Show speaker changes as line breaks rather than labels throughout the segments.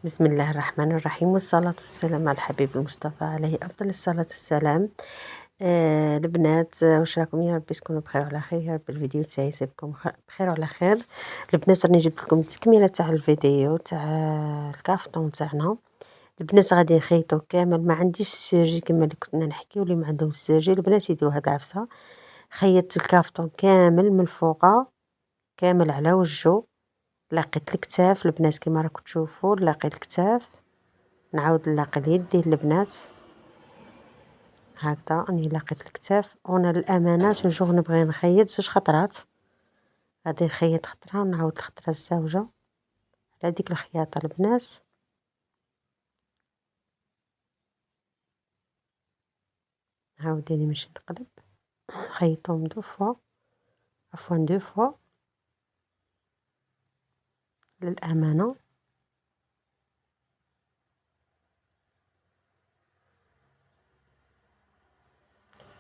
بسم الله الرحمن الرحيم، والصلاة والسلام على الحبيب المصطفى عليه أفضل الصلاة والسلام. البنات، واش راكم؟ يا ربي تكونوا بخير وعلى خير. يا ربي الفيديو تاعي يصيبكم بخير وعلى خير. البنات راني جبت لكم التكملة تاع الفيديو تاع الكافتون تاعنا. البنات غادي نخيطوا كامل، ما عنديش السيرجي كما اللي كنا نحكيو، اللي ما عندهم السيرجي البنات يديروا هاد العفسة. خيطت الكافتون كامل من فوقه، كامل على وجهه. لقيت الكتاف البنات كما راكم تشوفوا، نلاقي الكتاف، نعاود نلاقي اليدين البنات. هكذا راني لقيت الكتاف، وانا للامانه توجور نبغي نخيط 2 خطرات. غادي نخيط خطره ونعاود الخطره الزاوجه على ديك الخياطه البنات. عاوديني نمشي نقلب، نخيطهم 2 فوا، عفوا 2 فوا للامانه.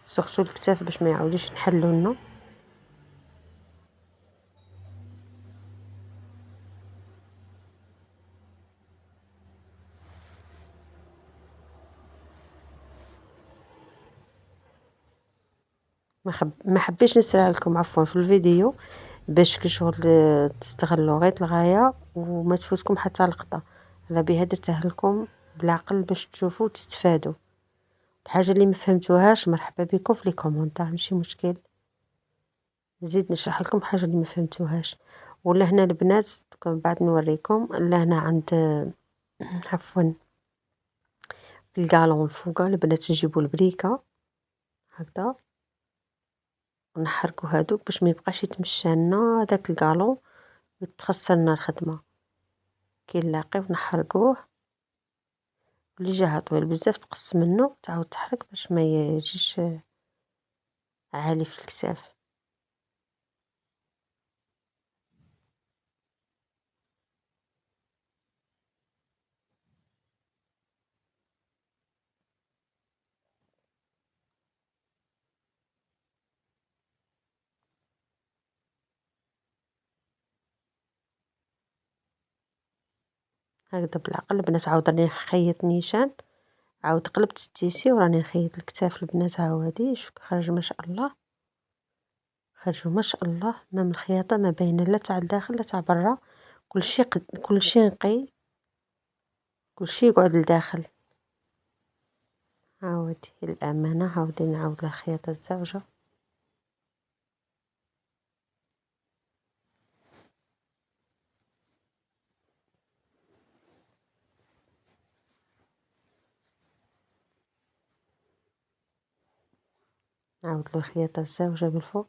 سورتو الكتاف باش ما يعاودوش نحلو لنا. ما حبيتش نسرع لكم عفوا في الفيديو، باش كي شغل تستغلوا غايه الغايه وما تفوتكم حتى لقطه. على بها درتها لكم بالعقل باش تشوفوا وتستفادوا. الحاجه اللي ما فهمتوهاش مرحبا بكم في لي كومونتير، ماشي مشكل، نزيد نشرح لكم حاجه اللي ما فهمتوهاش. ولا هنا البنات من بعد نوريكم. لا هنا عند عفوا في الكالون الفوقه البنات نجيبوا البريكه هكذا، ونحركوا هادوك باش ما يبقاش يتمشى لنا داك الكالون ويتخسرنا الخدمه. كي نلاقيو نحرقوه، اللي جهه طويل بزاف تقص منه تعاود تحرك باش ما يجيش عالي في الكتاف. هكذا بالعقل البنات. عاود راني نخيط نيشان، عاود قلبت التيسي وراني نخيط الكتاف البنات. هاودي شوف خرج ما شاء الله، خرجوا ما شاء الله. ما من الخياطه ما باينه لا تاع الداخل لا تاع برا، كلشي نقي، كلشي يقعد لداخل. هاودي الامانه، هاودي نعاود الخياطه الزاوجه. نعاود الخياطه الزاوجه من الفوق.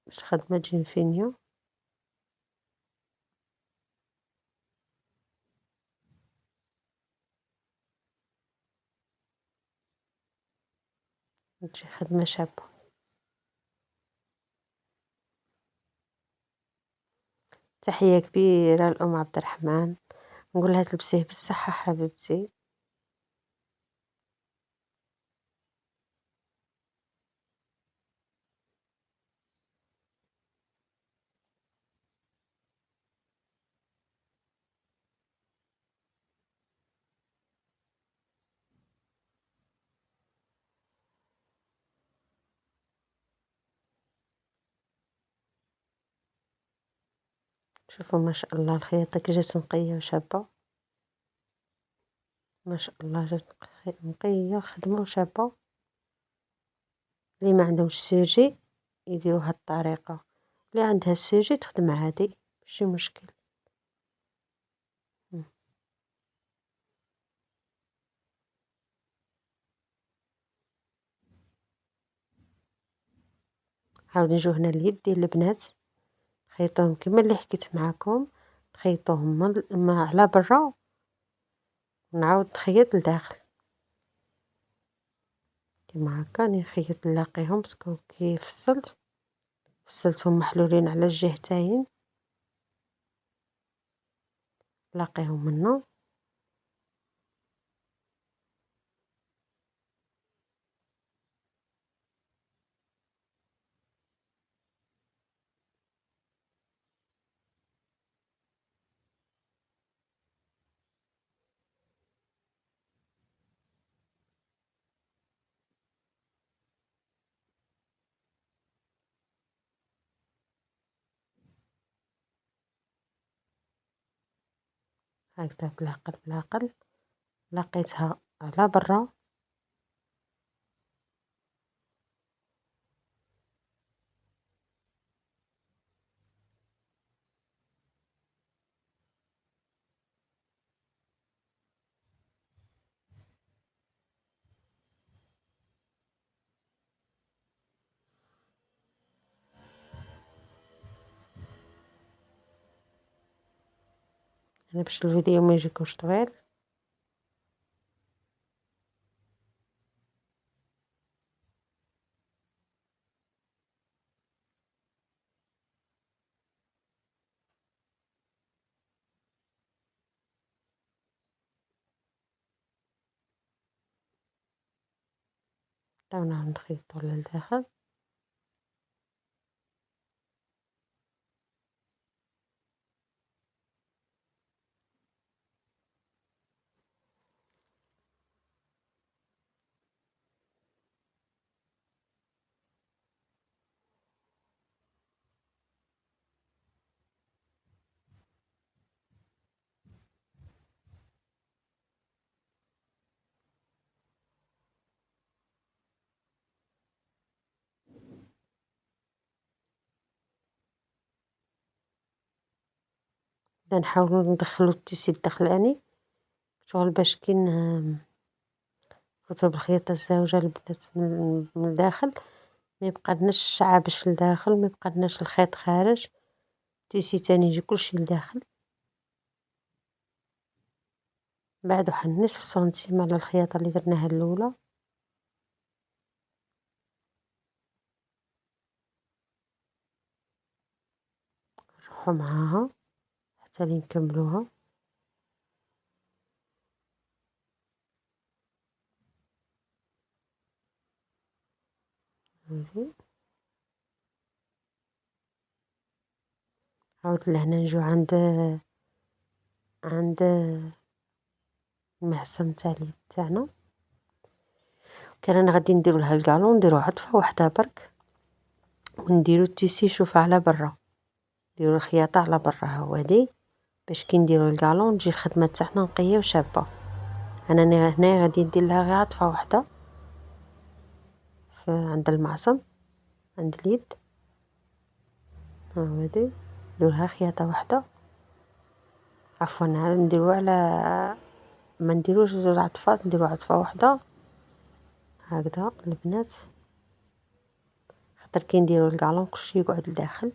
باش الخدمه تجي مفينيو. تجي خدمه شابه. تحيه كبيره لام عبد الرحمن، نقولها تلبسيه بالصحه حبيبتي. شوفوا ما شاء الله الخياطه كي جات نقيه وشابه. ما شاء الله جات نقيه خدمه وشابه. اللي ما عندهمش سوجي يديروا هاد الطريقه، اللي عندها السوجي تخدم عادي ماشي مشكل. عاود نجيو هنا اليد ديال البنات، خيطوهم كما اللي حكيت معاكم، خيطوهم ما على برا ونعاود نخيط لداخل كما هكا. راني نخيط نلاقيهم باسكو كي فصلتهم محلولين على الجهتين، لاقيهم منا. هكذا بالعقل بالعقل لقيتها على برا. انا باش الفيديو ما يجيكمش طويل تو نعاود نخيطو للداخل. نبدا نحاولو ندخلو التيسي الداخلاني شغل باش كي نفوتو بالخياطة الزاوجة البنات من الداخل ما يبقالناش الشعابش لداخل، ما يبقالناش الخيط خارج، تيسي تاني يجي كلشي لداخل. بعد واحد نصف سنتيم على الخياطة اللي درناها الأولى. نروحو معاها حتى لين نكملوها. هادي عاود لهنا نجيو عند المعصم تاع اليد تاعنا. كان انا غادي نديرو لها الكالون نديرو عطفة وحدة برك ونديرو التيسي شوف على برا، نديرو الخياطة على برا هاودي باش كي نديرو الكالون تجي الخدمة تاعنا نقية وشابة. انا هنا غادي ندير لها غير عطفة وحدة عند المعصم عند اليد هاودي نديرولها خياطة وحدة، عفوا نديرو على ما نديروش زوج عطفات، نديرو عطفة وحدة هكذا البنات، خاطر كي نديرو الكالون كلشي يقعد لداخل.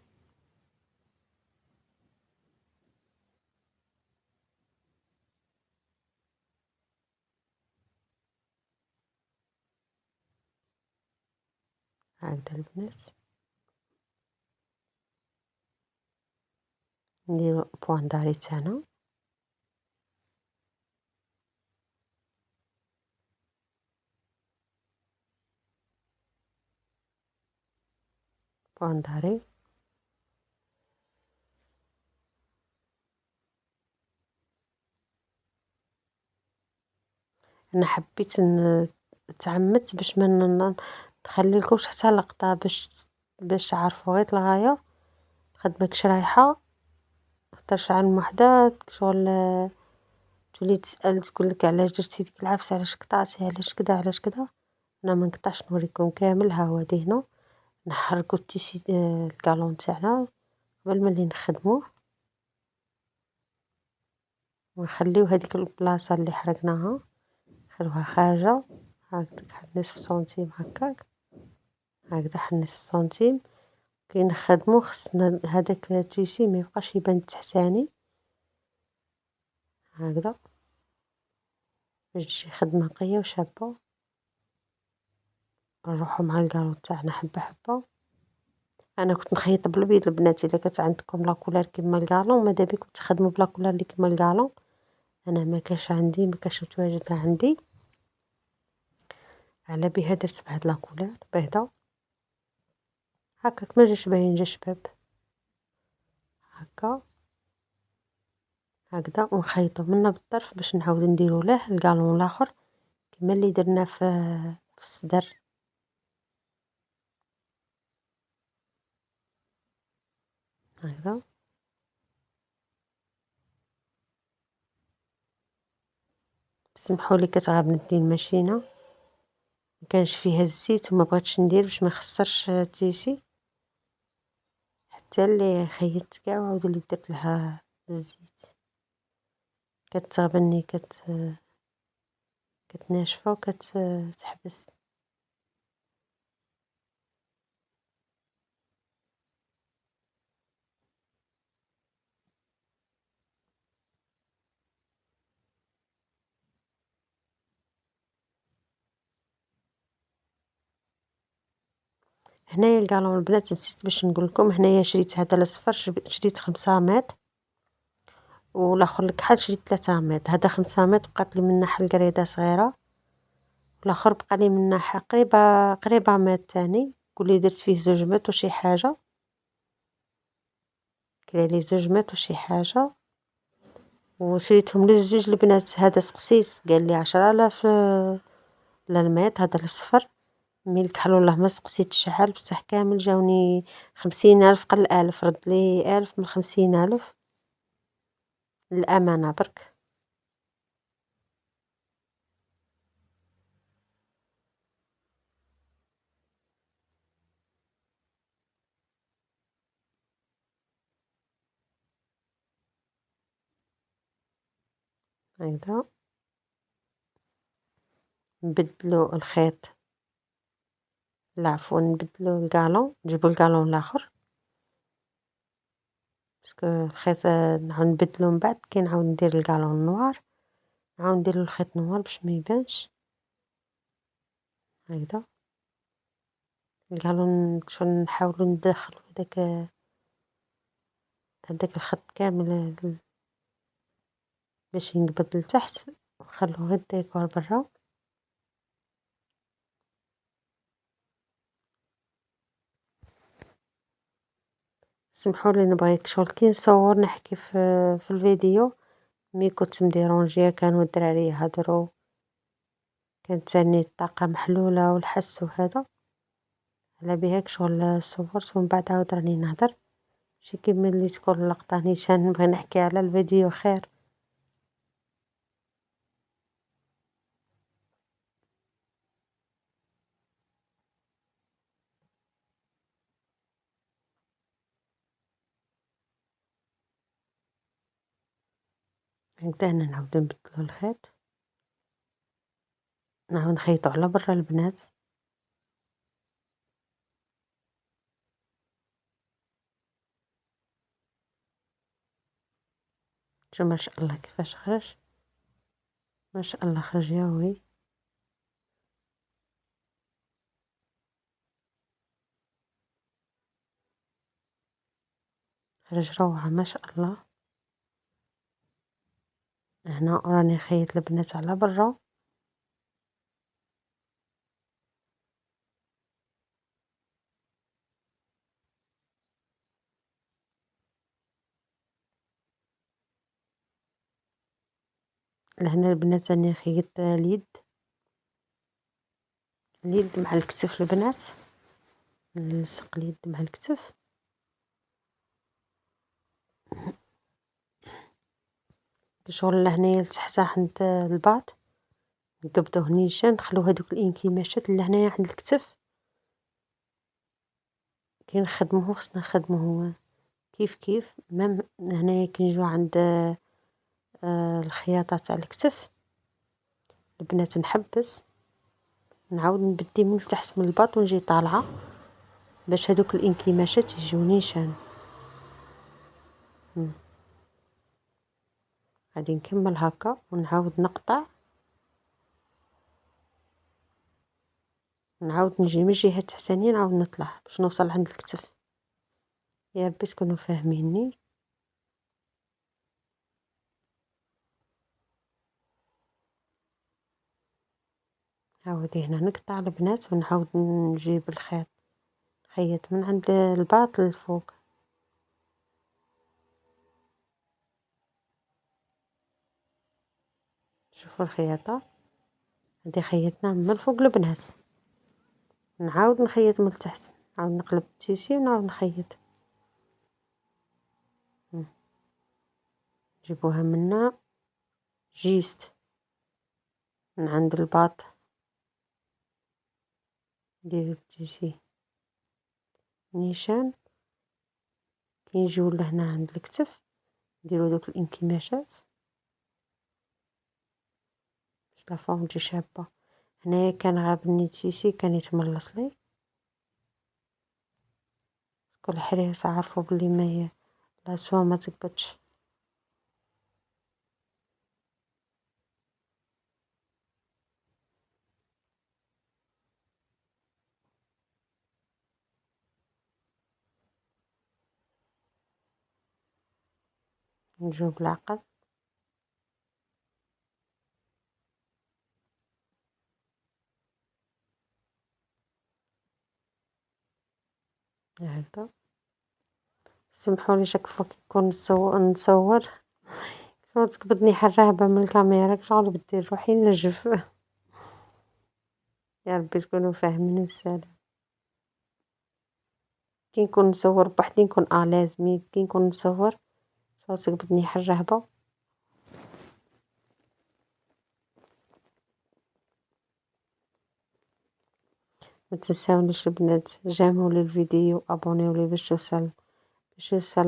هكذا البنات نديرو بوان داري تاعنا. بوان داري انا حبيت تعمدت باش ما نخليلكمش حتى لقطة باش تعرفوا غير الغاية. خدمة كش رايحة خاطر شحال من وحدة شغل تولي تسأل تقولك علاش درتي ديك العفسة، علاش قطعتي، علاش كدا علاش كدا. انا ما نقطعش نوريكم كامل. ها هو هنا نحركو التيسي الكالون تاعنا قبل ملي نخدموه ونخليو هذيك البلاصة اللي حرقناها نخلوها خارجة هكذا واحد نصف سنتيم هكاك، هكذا واحد نصف سنتيم. كي نخدمو خصنا هذاك التيسي ما يبقاش يبان تحتاني هكذا باش تجي خدمة نقية وشابة. نروحو مع الكالون تاعنا حبة حبة. انا كنت نخيط بالبيض البنات، الا كانت عندكم لاكولار كيما الكالون ماذا بيكم تخدموا بلاكولار اللي كيما الكالون. انا ما كاش عندي، ما كاش متواجد عندي، على بها درت بهاد لاكولار بيضا هكاك ما جاش باين جا شباب هكا هكذا. ونخيطو منا بالطرف باش نعاود نديرو له الكالون الاخر كيما اللي درنا في الصدر هكذا. سمحوا لي كتغابنتني الماشينه، مكانش فيها الزيت وما بغيتش ندير باش ما يخسرش تيسي، حتى اللي خيطت كاع وعاود اللي درت لها الزيت كتغبني كتناشفه وكتحبس. هنايا الكالون البنات نسيت باش نقول لكم، هنايا شريت هذا الصفر، شريت 500 والاخر الكحل شريت 300. هذا 500 بقات لي منه حلقريده صغيره، والاخر بقى لي منه قريبه مات تاني، قولي درت فيه زوج مات وشي حاجه، كاين لي زوج مات وشي حاجه، وشريتهم للزوج البنات. هذا سقسيت قال لي 10,000 للميت، هذا الصفر. مي الكحل والله ما سقسيت شحال، بصح كامل جاوني 50,000 قل 1000، رد لي 1000 من 50,000 للأمانة برك. هكذا نبدلو الخيط، لا عفوا نبدلو الكالون، نجيبو الكالون الاخر باسكو الخيط نعاود نبدلو من بعد كي نعاود ندير الكالون النوار، نعاود نديرلو الخيط نوار باش ما يبانش. هكذا الكالون شغل نحاولو ندخلو هداك الخط كامل باش ينقبض لتحت، ونخلو غير الديكور برا. سمحولي نبغيك شغل كي نصور نحكي في الفيديو، مي كنت مديرونجيا كانوا الدراري يهضروا، كانت تاني الطاقة محلولة والحس وهذا، على بيهاك شغل صورت ومن بعد عاود راني نهضر، ماشي كيما اللي تكون لقطة نيشان نبغي نحكي على الفيديو خير. هكذا هنا نعاودو نبدلو الخيط، نعاود نخيطو على برا البنات. شو ما شاء الله كيفاش خرج، ما شاء الله خرج ياوي. خرج روعة ما شاء الله. هنا راني خيط البنات على برا، لهنا البنات راني خيط اليد مع الكتف البنات، نلصق اليد مع الكتف. شغل لهنايا لتحت عند الباط نقبضوه نيشان، نخلو هادوك الانكماشات لهنايا عند الكتف كي نخدموه، خصنا نخدموه كيف كيف. مام هنايا كي نجيو عند الخياطة تاع الكتف البنات نحبس، نعاود نبدي من تحت من الباط ونجي طالعة باش هادوك الانكماشات يجيو نيشان. غادي نكمل هكا ونعاود نقطع، نعاود نجي من الجهة التحتانية نعاود نطلع باش نوصل عند الكتف. يا ربي تكونوا فاهميني. عاودي هنا نقطع البنات ونعاود نجيب الخيط خيط من عند الباط للفوق. شوفوا الخياطة هادي خيطنا من الفوق البنات، نعاود نخيط من التحت، نعاود نقلب التيسي ونعاود نخيط. جيبوها منا جيست من عند الباط نديرو التيشي نيشان، كي نجيو لهنا عند الكتف نديرو دوك الانكماشات باش لافورم تجي شابة. هنايا كان غابني تيشي كان يتملص لي، كل حريص عارفو بلي ما هي لاسوا ما تقبتش. نجيو بالعقل هكدا. سمحولي شاك فوا كيكون نصور تقبضني الرهبة من الكاميرا، شغل بدي روحي نجف. يا ربي تكونوا فاهمين السلام. كي نكون نصور بوحدي نكون الاز، مي كي نكون نصور شغل تقبضني الرهبة. ما تنساونيش البنات جامعوا لي الفيديو، ابونيو لي باش يوصل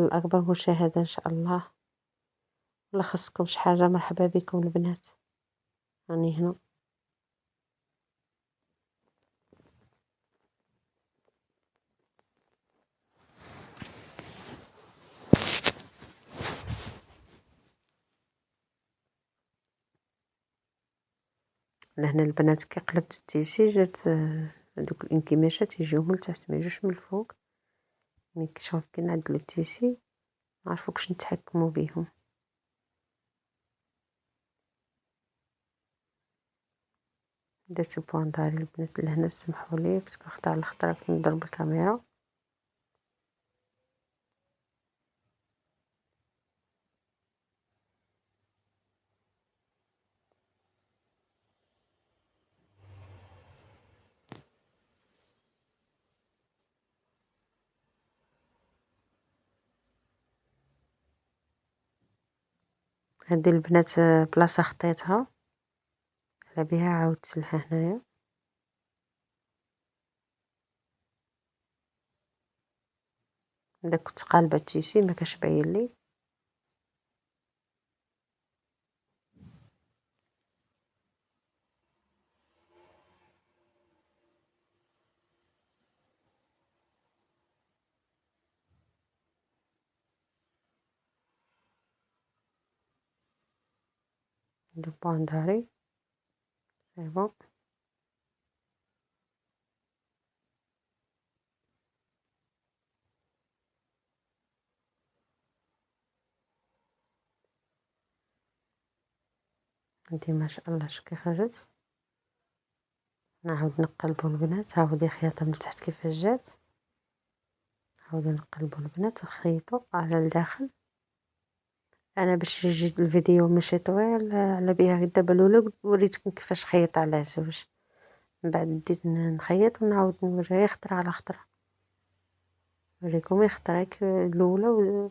لاكبر مشاهدة ان شاء الله. ولا خصكم شي حاجة مرحبا بكم البنات، راني هنا. لهنا البنات كي قلبت التيسي جات هادوك الانكماشات يجيو من التحت ما يجوش من الفوق. مي شغل كي نعدلو التيسي معرفو كيش نتحكمو بيهم. درت البوان داري البنات لهنا، سمحولي كنت كنختار الخطرة كنت نضرب الكاميرا. هادي البنات بلاصة خطيتها على بها عاودت لها هنايا. كنت قالبة التيسي ما كاش باين لي. ندير بوان داري سي بون. هادي ما شاء الله شوف كيف خرجت. نعاود نقلبو البنات، هاودي خياطة من تحت كيفاش جات، نعاودو نقلبو البنات نخيطو على الداخل. انا باش يجي الفيديو ماشي طويل على بها دابا الاولى وريتكم كيفاش خيط على زوج، من بعد بديت نخيط ونعاود نوريها خطرة على خطرة. نوريكم خطرة الاولى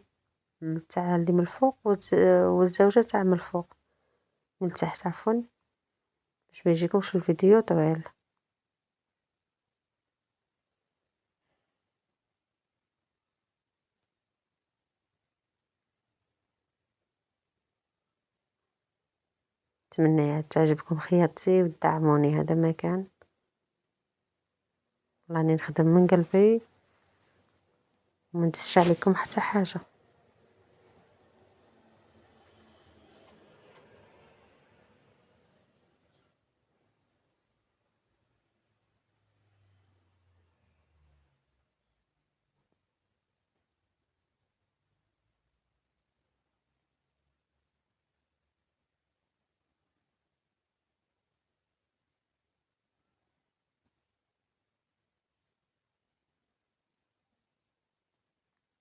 تاع اللي من الفوق والزوجة تاع من الفوق من التحت عفوا، باش ما يجيكمش الفيديو طويل. نتمنى تعجبكم خياطتي وتدعموني، هذا ما كان. راني نخدم من قلبي وما ندسش عليكم حتى حاجه.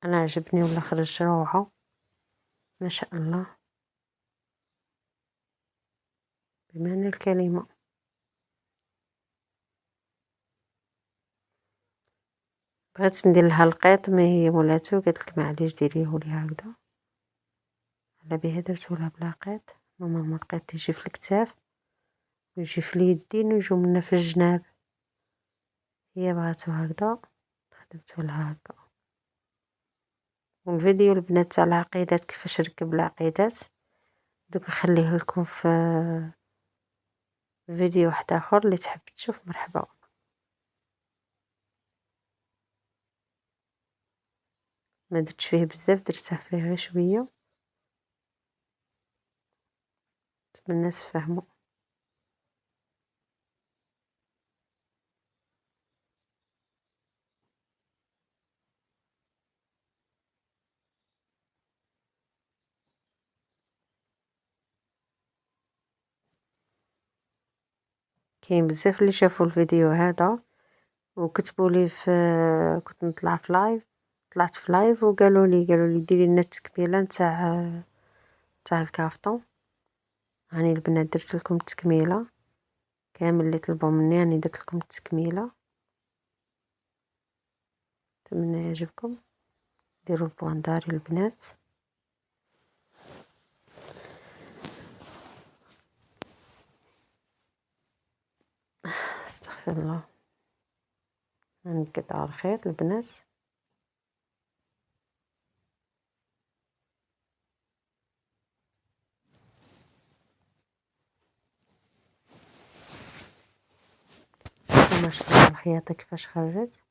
انا عجبني ولا خرج روعه ما شاء الله بمعنى الكلمه. بغيت ندير لها القيط ما هي مولاتو قالت لك معليش ديريه لي هكذا، على بها درتو لها بلا قيط. نورمالمون القيط يجي في الكتاف ويجي في اليدين ويجو منا في الجناب. هي بغاتو هكذا خدمتو لها هكا. والفيديو البنات تاع العقيدات كيفاش نركب العقيدات دوك نخليه لكم في فيديو واحد اخر، اللي تحب تشوف مرحبا. ما درتش فيه بزاف، درته فيه غير شويه. نتمنى تفهموا. كاين بزاف اللي شافوا الفيديو هذا وكتبوا لي في كنت نطلع في لايف، طلعت في لايف وقالوا لي ديري لنا التكميله نتاع الكافتون. راني البنات درت لكم التكميله كامل اللي طلبوا مني، راني درت لكم التكميله. نتمنى يعجبكم، ديروا البوانداري البنات. استغفر الله. نقطع الخيط البنات. شوفوا ما شاء الله الخياطه كيفاش خرجت.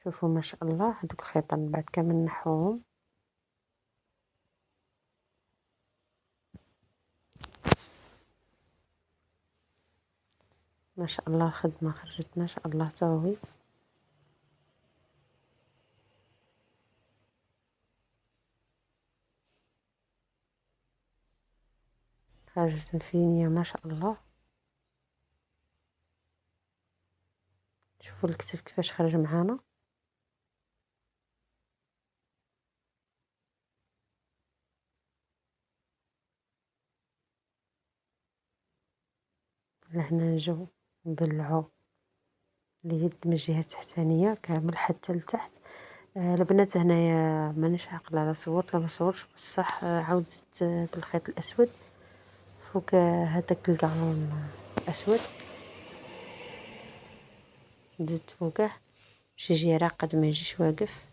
شوفوا ما شاء الله هذوك الخيط من بعد كامل نحوهم. ما شاء الله الخدمه خرجت ما شاء الله تاوي. خرجت مفينيه ما شاء الله. شوفوا الكتف كيفاش خرج معانا. لهنا نجو نبلعو اليد من الجهه التحتانيه كامل حتى لتحت. البنات هنايا مانيش عاقله لا صورت لا ما صورتش، بصح عاود زدت بالخيط الاسود فوق هذاك القعرون الاسود، زدت فوقه باش يجي راقد ما يجيش واقف.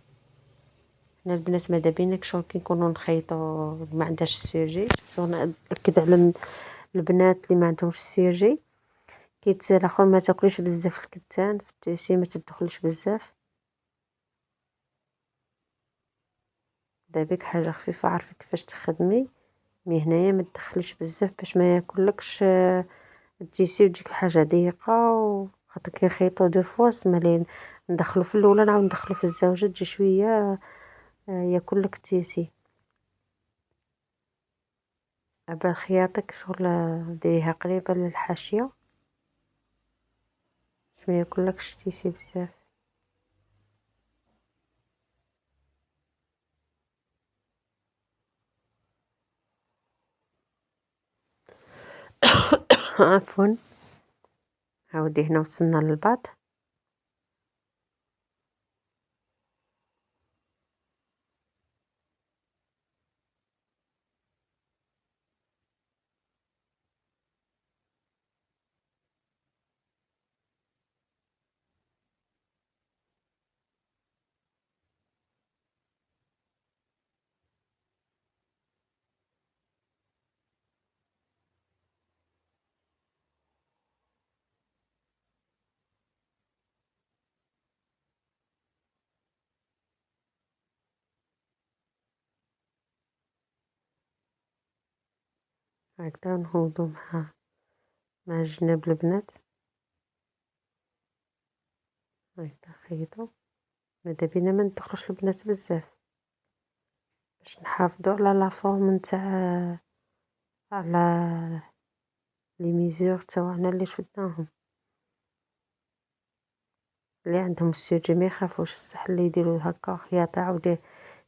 حنا البنات ماذا بينا شغل كي نكونوا نخيطوا ما عندهاش السيرجي. شغل ناكد على البنات اللي ما عندهمش السيرجي كيت الاخر ما تاكليش بزاف الكتان في التيسي، ما تدخلش بزاف. دابيك حاجه خفيفه عارفه كيفاش تخدمي، مي هنايا ما تدخليش بزاف باش ما ياكلكش التيسي وتجيك الحاجه ضيقه. خاطر كي نخيطو دو فوا مالين ندخلو في الاولى نعاود ندخلو في الزوجه تجي شويه ياكلك التيسي. عبال خياطك شغل ديريها قريبه للحاشيه باش ما ياكلكش التيسي بزاف. عفوا. عاودي هنا وصلنا للبعض. هكذا نهوضو مع الجناب البنات. هكذا خيطو. ماذا بينا ما ندخلوش البنات بزاف باش نحافظوا على لا فورم نتاع على لي ميزور تاعنا اللي شدناهم. اللي عندهم السيرجي ما يخافوش بصح اللي يديروا هكا خياطه عاود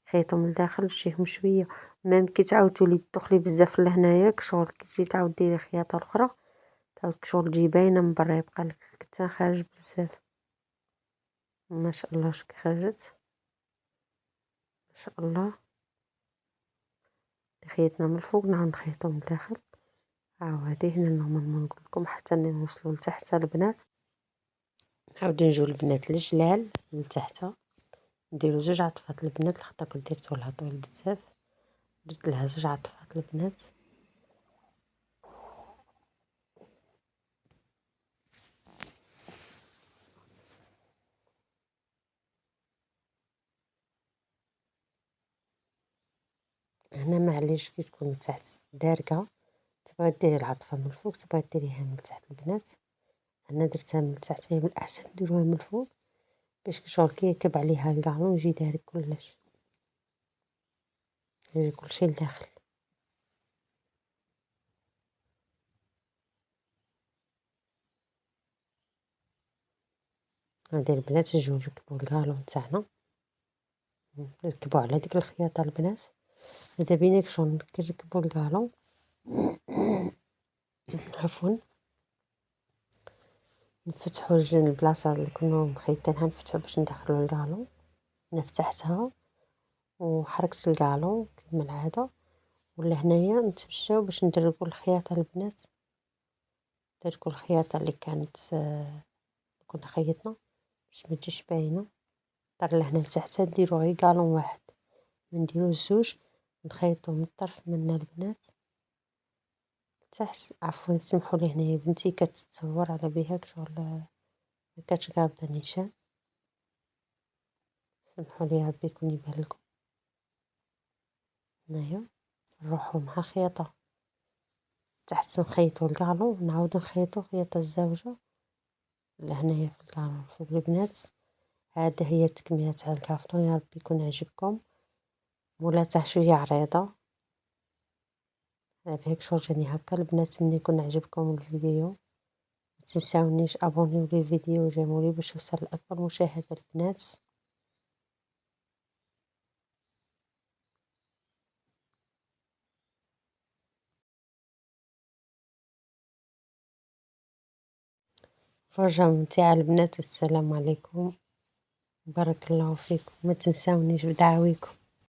يخيطوا من الداخل تجيهم شويه. ميم كي تعاود تولي تدخلي بزاف لهنايا كشغل كي تجي تعاود ديري خياطه اخرى تعاود كشغل تجي باينه من برا يبقى لك الكتان خارج بزاف. ما شاء الله شكي خرجت ما شاء الله. خيطنا من الفوق نعاود نخيطو من الداخل هاو هادي هنا نورمالمون نقولكم حتى نوصلو لتحت البنات. نعاودو نجيو البنات الجلال من تحت، نديرو 2 عطفات البنات لخاطر كنت درتو طويل بزاف، درت لها 2 عطفات البنات. هنا معليش كي تكون تحت داركة تبغي ديري العطفة من الفوق تبغي ديريها من تحت البنات. انا درتها من تحت، هي من الاحسن نديروها من الفوق باش شغل كي يركب عليها الكالون يجي دارك كلش، يجي كلشي لداخل. هادي البنات نجيو نركبو الكالون تاعنا، نركبو على ديك الخياطة البنات. ماذا بينا شغل نركبو الكالون عفوا نفتحو البلاصة اللي كنا مخيطينها، نفتحو باش ندخلو الكالون. انا فتحتها وحركت الكالون كما العادة، ولا هنايا نتمشاو باش ندربو الخياطة البنات، ندربو الخياطة اللي كانت كنا خيطنا باش ما تجيش باينة. طر لهنا لتحت نديرو غير كالون واحد، نديرو 2 نخيطو من الطرف منا البنات تحت. عفوا سمحوا لي هنايا بنتي كتصور على بها شغل ما كانتش قابضة نيشان، سمحوا لي ربي يكون يبان لكم. هنايا نروحو مع خياطة تحت نخيطو الكالون، نعاودو نخيطو خياطة الزاوجة لهنايا في الكالون فوق البنات. هذه هي التكملة تاع الكافتون، يا رب يكون عجبكم. مولا تاع شوية عريضة على بهيك شغل جاني هكا البنات. من يكون عجبكم الفيديو متنساونيش ابونيو للفيديو وجيمولي باش يوصل لاكبر مشاهدة البنات. فرجة ممتعة البنات، والسلام عليكم، بارك الله فيكم، ما تنساونيش بدعاويكم.